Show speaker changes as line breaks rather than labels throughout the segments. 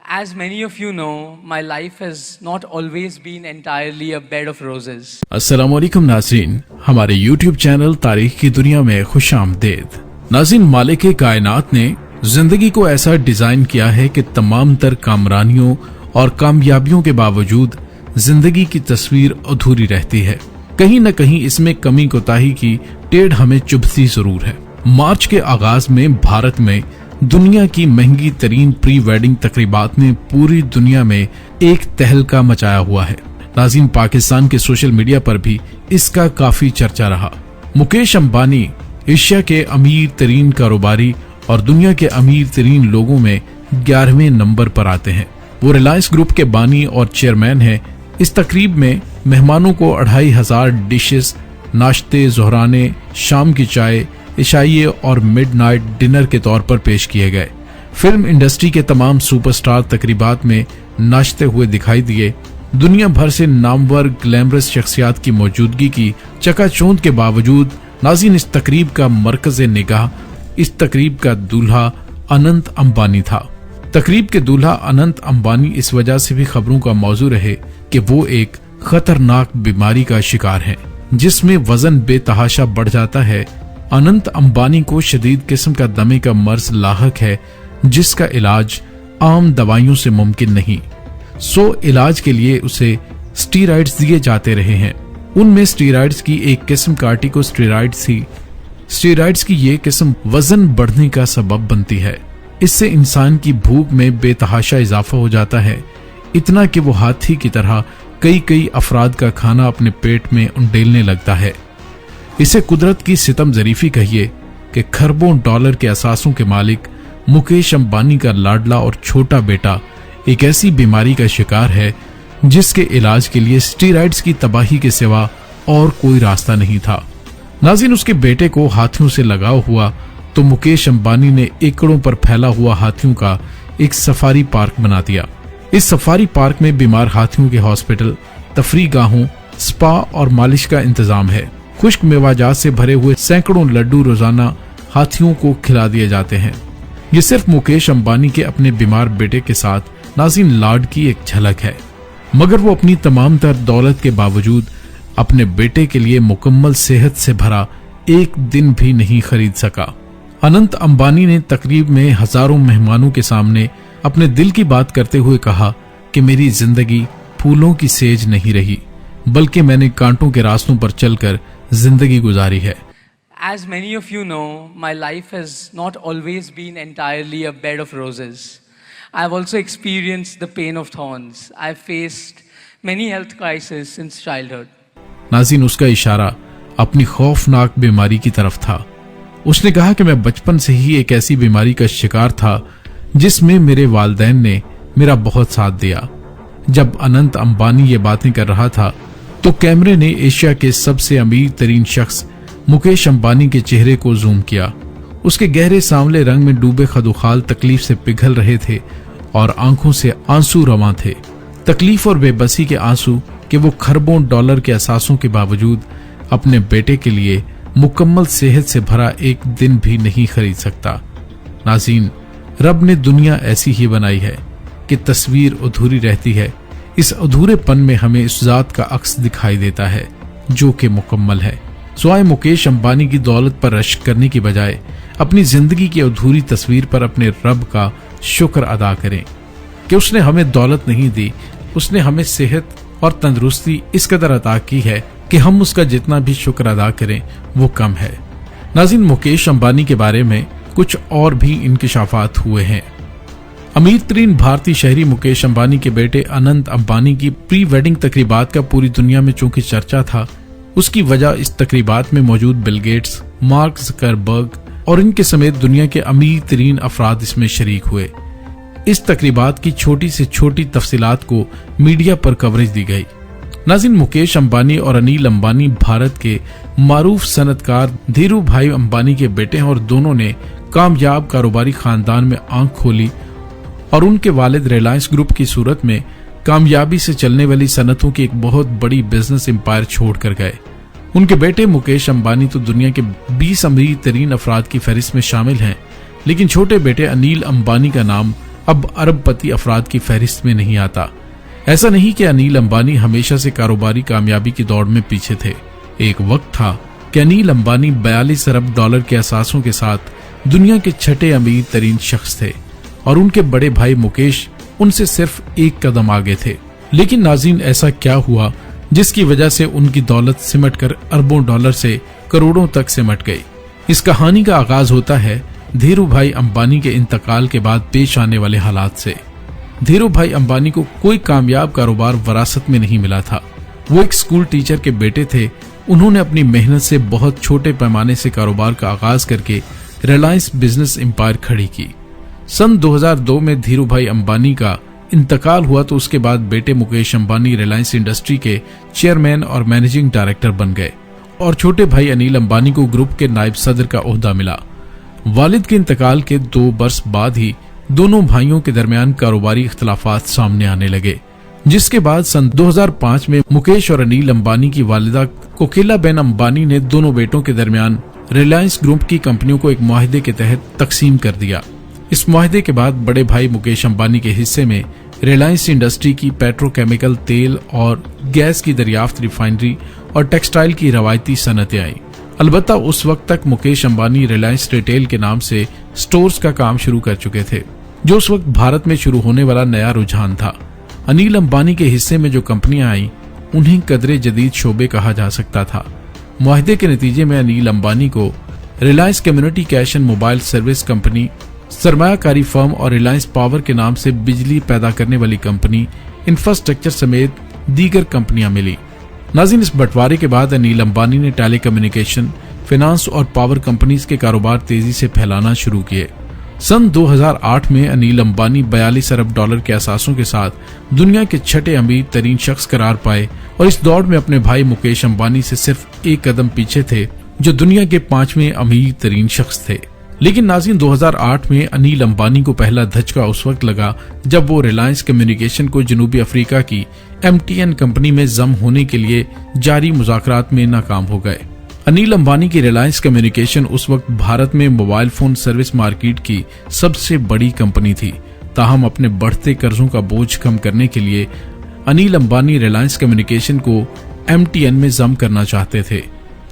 As many of you know, my life has not always been entirely a bed of roses.
अस्सलामुअलैकुम नाज़रीन, हमारे YouTube channel तारीख की दुनिया में खुश आमदीद। नाज़रीन, मालिक कायनात ने जिंदगी को ऐसा डिजाइन किया है कि तमाम तर कामरानियों और कामयाबियों के बावजूद जिंदगी की तस्वीर अधूरी रहती है। कहीं न कहीं इसमें कमी कोताही की टेढ़ हमें चुभती जरूर है। मार्च के आगाज में भारत में दुनिया की महंगी तरीन प्री वेडिंग तकरीबात ने पूरी दुनिया में एक तहलका मचाया हुआ है। नाज़रीन, पाकिस्तान के सोशल मीडिया पर भी इसका काफी चर्चा रहा। मुकेश अंबानी एशिया के अमीर तरीन कारोबारी और दुनिया के अमीर तरीन लोगों में 11वें नंबर पर आते हैं। वो रिलायंस ग्रुप के बानी और चेयरमैन हैं। इस तकरीब में मेहमानों को 2500 डिशेस, नाश्ते, जोहराने, शाम की चाय, इशाइये और मिडनाइट डिनर के तौर पर पेश किए गए। फिल्म इंडस्ट्री के तमाम सुपरस्टार तकरीबात में नाचते हुए दिखाई दिए। दुनिया भर से नामवर ग्लैमरस शख्सियात की मौजूदगी की चकाचौंध के बावजूद नाज़रीन, इस तकरीब का मरकज़े निगाह, इस तकरीब का दूल्हा अनंत अंबानी था। तकरीब के दूल्हा अनंत अंबानी इस वजह से भी खबरों का मौजू रहे कि वो एक खतरनाक बीमारी का शिकार हैं, जिसमें वजन बेतहाशा बढ़ जाता है। अनंत अंबानी को शदीद किस्म का दमे का मर्ज लाहक है, जिसका इलाज आम दवाइयों से मुमकिन नहीं। इलाज के लिए उसे स्टीरॉइड्स दिए जाते रहे हैं। उनमें स्टीरॉइड्स की एक किस्म कार्टिकोस्टेरॉइड्स थी। स्टीरॉइड्स की ये किस्म वजन बढ़ने का सबब बनती है। इससे इंसान की भूख में बेतहाशा इजाफा हो जाता है, इतना कि वो हाथी की तरह कई अफराद का खाना अपने पेट में उंडेलने लगता है। इसे कुदरत की सितम ज़रीफी कहिए कि खरबों डॉलर के असासों के मालिक मुकेश अंबानी का लाडला और छोटा बेटा एक ऐसी बीमारी का शिकार है जिसके इलाज के लिए स्टीरॉइड्स की तबाही के सिवा और कोई रास्ता नहीं था। नाज़रीन, उसके बेटे को हाथियों से लगाव हुआ तो मुकेश अंबानी ने एकड़ों पर फैला हुआ हाथियों का एक सफारी पार्क बना दिया। इस सफारी पार्क में बीमार हाथियों के हॉस्पिटल, तफरीह गाहों, स्पा और मालिश का इंतजाम है। खुश्क मेवाजात से भरे हुए सैकड़ों लड्डू रोजाना हाथियों को खिला दिए जाते हैं। ये सिर्फ मुकेश अंबानी के अपने बीमार बेटे के साथ नाज़रीन लाड की एक झलक है, मगर वो अपनी तमाम तर दौलत के बावजूद अपने बेटे के लिए मुकम्मल सेहत से भरा एक दिन भी नहीं खरीद सका। अनंत अंबानी ने तकरीब में हजारों मेहमानों के सामने अपने दिल की बात करते हुए कहा कि मेरी जिंदगी फूलों की सेज नहीं रही, बल्कि मैंने कांटों के रास्तों पर चलकर जिंदगी गुजारी है।
As many of you know, my life has not always been entirely a bed of roses. I've also experienced the pain of thorns. I've faced many health crises since childhood.
नाज़रीन, उसका इशारा अपनी खौफनाक बीमारी की तरफ था। उसने कहा कि मैं बचपन से ही एक ऐसी बीमारी का शिकार था जिसमें मेरे वालिदैन ने मेरा बहुत साथ दिया। जब अनंत अंबानी ये बातें कर रहा था तो कैमरे ने एशिया के सबसे अमीर तरीन शख्स मुकेश अंबानी के चेहरे को जूम किया। उसके गहरे सांवले रंग में डूबे खदुखाल तकलीफ से पिघल रहे थे और आंखों से आंसू रवां थे। तकलीफ और बेबसी के आंसू कि वो खरबों डॉलर के असासों के बावजूद अपने बेटे के लिए मुकम्मल सेहत से भरा एक दिन भी नहीं खरीद सकता। नाज़रीन, रब ने दुनिया ऐसी ही बनाई है कि तस्वीर अधूरी रहती है। इस अधूरेपन में हमें इस जात का अक्स दिखाई देता है जो कि मुकम्मल है। आए मुकेश अंबानी की दौलत पर रश्क करने की बजाय अपनी जिंदगी की अधूरी तस्वीर पर अपने रब का शुक्र अदा करें कि उसने हमें दौलत नहीं दी, उसने हमें सेहत और तंदुरुस्ती इस कदर अता की है कि हम उसका जितना भी शुक्र अदा करें वो कम है। नाज़रीन, मुकेश अंबानी के बारे में कुछ और भी इंकिशाफात हुए हैं। अमीर तरीन भारतीय शहरी मुकेश अंबानी के बेटे अनंत अंबानी की प्री वेडिंग तकरीबात का पूरी दुनिया में चूंकि चर्चा था, उसकी वजह इस तकरीबात में मौजूद बिल गेट्स, मार्क ज़करबर्ग और इनके समेत दुनिया के अमीर तरीन अफराद इसमें शरीक हुए। इस तकरीबात की छोटी से छोटी तफसीलात को मीडिया पर कवरेज दी गई। नाज़रीन, मुकेश अंबानी और अनिल अंबानी भारत के मारूफ सनतकार धीरू भाई अंबानी के बेटे हैं और दोनों ने कामयाब कारोबारी खानदान में आंख खोली और उनके वालिद रिलायंस ग्रुप की सूरत में कामयाबी से चलने वाली सनतों की एक बहुत बड़ी बिजनेस एम्पायर छोड़कर गए। उनके बेटे मुकेश अंबानी तो दुनिया के 20 अमीर तरीन अफराद की फहरिस्त में शामिल हैं, लेकिन छोटे बेटे अनिल अंबानी का नाम اب ارب پتی افراد کی فہرست میں نہیں آتا۔ ایسا نہیں کہ انیل امبانی ہمیشہ سے کاروباری کامیابی کی دوڑ میں پیچھے تھے۔ ایک وقت تھا کہ انیل امبانی 42 ارب ڈالر کے اثاثوں کے ساتھ دنیا کے چھٹے امیر ترین شخص تھے اور ان کے بڑے بھائی مکیش ان سے صرف ایک قدم آگے تھے۔ لیکن ناظرین، ایسا کیا ہوا جس کی وجہ سے ان کی دولت سمٹ کر اربوں ڈالر سے کروڑوں تک سمٹ گئی؟ اس کہانی کا آغاز ہوتا ہے دھیرو بھائی امبانی کے انتقال کے بعد پیش آنے والے حالات سے۔ دھیرو بھائی امبانی کو کوئی کامیاب کاروبار وراثت میں نہیں ملا تھا۔ وہ ایک سکول ٹیچر کے بیٹے تھے۔ انہوں نے اپنی محنت سے بہت چھوٹے پیمانے سے کاروبار کا آغاز کر کے ریلائنس بزنس امپائر کھڑی کی۔ سن 2002 میں دھیرو بھائی امبانی کا انتقال ہوا تو اس کے بعد بیٹے مکیش امبانی ریلائنس انڈسٹری کے چیئرمین اور مینیجنگ ڈائریکٹر بن گئے اور چھوٹے بھائی انیل امبانی کو گروپ کے نائب صدر کا عہدہ ملا۔ والد کے انتقال کے 2 برس بعد ہی دونوں بھائیوں کے درمیان کاروباری اختلافات سامنے آنے لگے، جس کے بعد سن 2005 میں مکیش اور انیل امبانی کی والدہ کوکیلا بین امبانی نے دونوں بیٹوں کے درمیان ریلائنس گروپ کی کمپنیوں کو ایک معاہدے کے تحت تقسیم کر دیا۔ اس معاہدے کے بعد بڑے بھائی مکیش امبانی کے حصے میں ریلائنس انڈسٹری کی پیٹرو کیمیکل، تیل اور گیس کی دریافت، ریفائنری اور ٹیکسٹائل کی روایتی صنعتیں آئیں۔ البتہ اس وقت تک مکیش امبانی ریلائنس ریٹیل کے نام سے سٹورز کا کام شروع کر چکے تھے، جو اس وقت بھارت میں شروع ہونے والا نیا رجحان تھا۔ انیل امبانی کے حصے میں جو کمپنیاں آئیں انہیں قدرے جدید شعبے کہا جا سکتا تھا۔ معاہدے کے نتیجے میں انیل امبانی کو Reliance community cash and mobile service company, سرمایہ کاری فرم اور ریلائنس پاور کے نام سے بجلی پیدا کرنے والی کمپنی، انفراسٹرکچر سمیت دیگر کمپنیاں ملی۔ ناظرین، اس بٹوارے کے بعد انیل امبانی نے ٹیلی کمیونیکیشن، فائنانس اور پاور کمپنیز کے کاروبار تیزی سے پھیلانا شروع کیے۔ سن 2008 میں انیل امبانی 42 ارب ڈالر کے اثاثوں کے ساتھ دنیا کے چھٹے امیر ترین شخص قرار پائے اور اس دوڑ میں اپنے بھائی مکیش امبانی سے صرف ایک قدم پیچھے تھے، جو دنیا کے 5ویں امیر ترین شخص تھے۔ لیکن ناظرین، 2008 میں انیل امبانی کو پہلا دھچکا اس وقت لگا جب وہ ریلائنس کمیونیکیشن کو جنوبی افریقہ کی MTN کمپنی میں ضم ہونے کے لیے جاری مذاکرات میں ناکام ہو گئے۔ انیل امبانی کی ریلائنس کمیونیکیشن اس وقت بھارت میں موبائل فون سروس مارکیٹ کی سب سے بڑی کمپنی تھی۔ تاہم اپنے بڑھتے قرضوں کا بوجھ کم کرنے کے لیے انیل امبانی ریلائنس کمیونیکیشن کو MTN میں ضم کرنا چاہتے تھے۔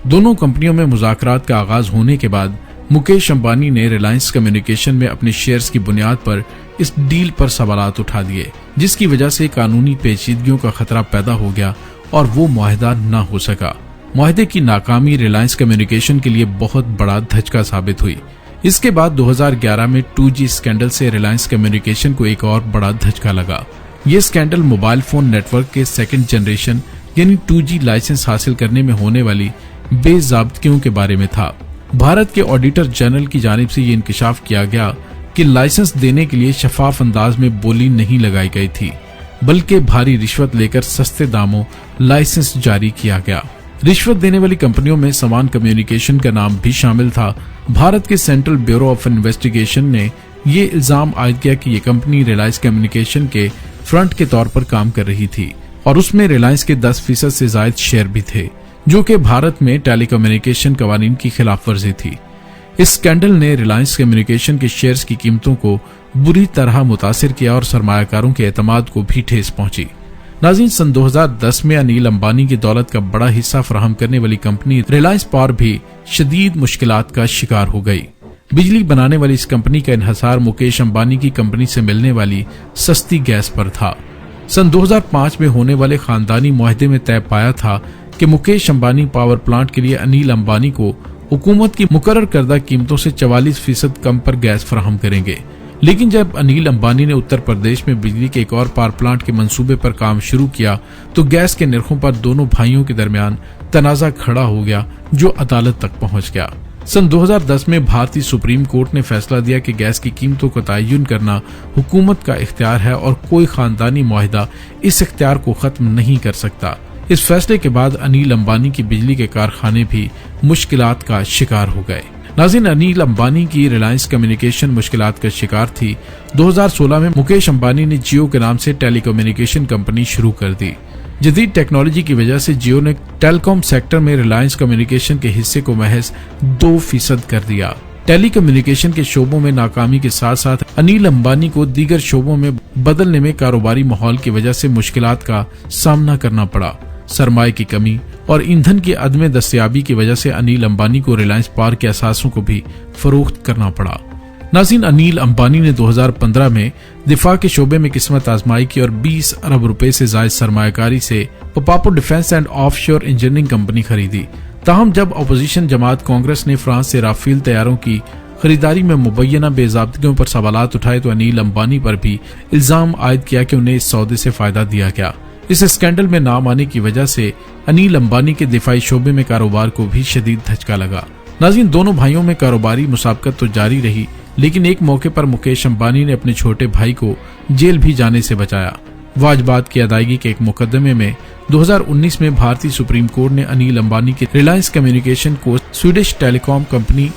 دونوں کمپنیوں میں مذاکرات کا آغاز ہونے کے بعد مکیش امبانی نے ریلائنس کمیونیکیشن میں اپنے شیئرز کی بنیاد پر اس ڈیل پر سوالات اٹھا دیے، جس کی وجہ سے قانونی پیچیدگیوں کا خطرہ پیدا ہو گیا اور وہ معاہدہ نہ ہو سکا۔ معاہدے کی ناکامی ریلائنس کمیونیکیشن کے لیے بہت بڑا دھچکا ثابت ہوئی۔ اس کے بعد 2011 میں 2G اسکینڈل سے ریلائنس کمیونیکیشن کو ایک اور بڑا دھچکا لگا۔ یہ scandal mobile phone network کے سیکنڈ جنریشن یعنی 2G لائسنس حاصل کرنے میں ہونے والی بے ضابطگیوں کے بارے میں تھا۔ بھارت کے آڈیٹر جنرل کی جانب سے یہ انکشاف کیا گیا کہ لائسنس دینے کے لیے شفاف انداز میں بولی نہیں لگائی گئی تھی، بلکہ بھاری رشوت لے کر سستے داموں لائسنس جاری کیا گیا۔ رشوت دینے والی کمپنیوں میں سمان کمیونیکیشن کا نام بھی شامل تھا۔ بھارت کے سینٹرل بیورو آف انویسٹیگیشن نے یہ الزام عائد کیا کہ یہ کمپنی ریلائنس کمیونیکیشن کے فرنٹ کے طور پر کام کر رہی تھی اور اس میں ریلائنس کے 10% سے زائد شیئر بھی تھے، جو کہ بھارت میں ٹیلی کمیونیکیشن قوانین کی خلاف ورزی تھی۔ اس اسکینڈل نے ریلائنس کمیونیکیشن کے شیئرز کی قیمتوں کو بری طرح متاثر کیا اور سرمایہ کاروں کے اعتماد کو بھی ٹھیس پہنچی۔ ناظرین، سن 2010 میں انیل امبانی کی دولت کا بڑا حصہ فراہم کرنے والی کمپنی ریلائنس پاور بھی شدید مشکلات کا شکار ہو گئی۔ بجلی بنانے والی اس کمپنی کا انحصار مکیش امبانی کی کمپنی سے ملنے والی سستی گیس پر تھا۔ سن 2005 میں ہونے والے خاندانی معاہدے میں طے پایا تھا کہ مکیش امبانی پاور پلانٹ کے لیے انیل امبانی کو حکومت کی مقرر کردہ قیمتوں سے 44% کم پر گیس فراہم کریں گے۔ لیکن جب انیل امبانی نے اتر پردیش میں بجلی کے ایک اور پاور پلانٹ کے منصوبے پر کام شروع کیا تو گیس کے نرخوں پر دونوں بھائیوں کے درمیان تنازع کھڑا ہو گیا، جو عدالت تک پہنچ گیا۔ سن 2010 میں بھارتی سپریم کورٹ نے فیصلہ دیا کہ گیس کی قیمتوں کو تعین کرنا حکومت کا اختیار ہے اور کوئی خاندانی معاہدہ اس اختیار کو ختم نہیں کر سکتا۔ اس فیصلے کے بعد انیل امبانی کی بجلی کے کارخانے بھی مشکلات کا شکار ہو گئے۔ ناظرین، انیل امبانی کی ریلائنس کمیونیکیشن مشکلات کا شکار تھی۔ 2016 میں مکیش امبانی نے جیو کے نام سے ٹیلی کمیونیکیشن کمپنی شروع کر دی۔ جدید ٹیکنالوجی کی وجہ سے جیو نے ٹیلی کام سیکٹر میں ریلائنس کمیونیکیشن کے حصے کو محض 2% کر دیا۔ टेली कम्युनिकेशन के शोबों में नाकामी के साथ साथ अनिल अंबानी को दीगर शोबों में बदलने में कारोबारी माहौल की वजह से मुश्किलात का सामना करना पड़ा। सरमाए की कमी और ईंधन की अदम दस्तयाबी की वजह से अनिल अंबानी को रिलायंस पावर के असासों को भी फरोख्त करना पड़ा। नाज़रीन, अनिल अंबानी ने 2015 में दिफा के शोबे में किस्मत आजमाई की और 20 अरब रुपए से जायद सरमायाकारी से पपापो defence and offshore engineering company खरीदी। ताहम जब अपोजिशन जमात कांग्रेस ने फ्रांस से राफेल तैयारों की खरीदारी में मुबैना बेज़ाब्तियों पर सवालात उठाए तो अनिल अंबानी पर भी इल्जाम आयद किया कि उन्हें इस सौदे से फायदा दिया गया। इस स्कैंडल में नाम आने की वजह से अनिल अंबानी के दिफाई शोबे में कारोबार को भी शदीद धचका लगा। नाज़रीन, दोनों भाइयों में कारोबारी मुसाबकत तो जारी रही, लेकिन एक मौके पर मुकेश अंबानी ने अपने छोटे भाई को जेल भी जाने से बचाया। वाजबात की अदायगी के एक मुकदमे में 2019 में भारतीय सुप्रीम कोर्ट ने अनिल अंबानी के रिलायंस कम्युनिकेशन को स्वीडिश टेलीकॉम कंपनी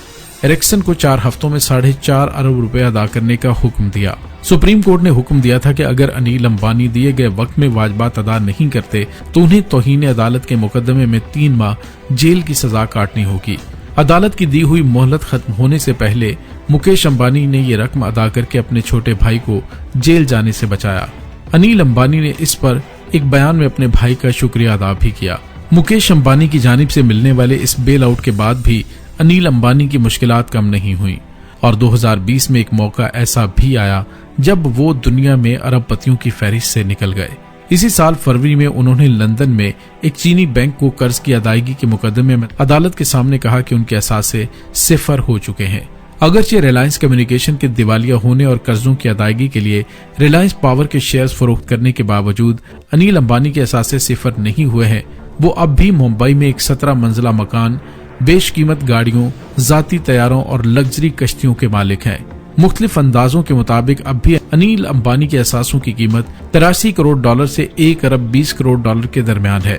एरिक्सन को 4 हफ्तों में 4.5 अरब रुपए अदा करने का हुक्म दिया। सुप्रीम कोर्ट ने हुक्म दिया था कि अगर अनिल अंबानी दिए गए वक्त में वाजबात अदा नहीं करते तो उन्हें तौहीन अदालत के मुकदमे में 3 माह जेल की सजा काटनी होगी। अदालत की दी हुई मोहलत खत्म होने से पहले मुकेश अंबानी ने ये रकम अदा करके अपने छोटे भाई को जेल जाने से बचाया। अनिल अंबानी ने इस पर एक बयान में अपने भाई का शुक्रिया अदा भी किया। मुकेश अंबानी की जानिब से मिलने वाले इस बेल आउट के बाद भी अनिल अंबानी की मुश्किलात कम नहीं हुई और 2020 में एक मौका ऐसा भी आया जब वो दुनिया में अरबपतियों की फहरिस्त से निकल गए। इसी साल फरवरी में उन्होंने लंदन में एक चीनी बैंक को कर्ज की अदायगी के मुकदमे में अदालत के सामने कहा कि उनके असासे सिफर हो चुके हैं। अगरचे रिलायंस कम्युनिकेशन के दिवालिया होने और कर्जों की अदायगी के लिए रिलायंस पावर के शेयर्स फरोख्त करने के बावजूद अनिल अंबानी के असासे सिफर नहीं हुए हैं। वो अब भी मुंबई में एक 17 मंजिला मकान, बेशकीमत गाड़ियों, जाती तैयारों और लग्जरी कश्तियों के मालिक हैं। मुख्तलिफ अंदाजों के मुताबिक अब भी अनिल अंबानी के असासों की कीमत 83 करोड़ डॉलर से 1 अरब 20 करोड़ डॉलर के दरमियान है।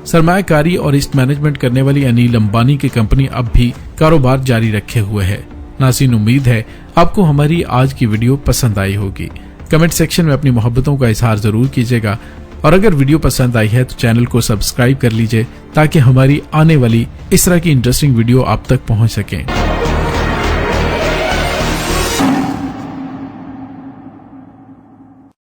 सरमायाकारी और रिस्क मैनेजमेंट करने वाली अनिल अंबानी की कंपनी अब भी कारोबार जारी रखे हुए है। नाज़रीन, उम्मीद है आपको हमारी आज की वीडियो पसंद आई होगी। कमेंट सेक्शन में अपनी मोहब्बतों का इजहार जरूर कीजिएगा और अगर वीडियो पसंद आई है तो चैनल को सब्सक्राइब कर लीजिए ताकि हमारी आने वाली इस तरह की इंटरेस्टिंग वीडियो आप तक पहुंच सकें।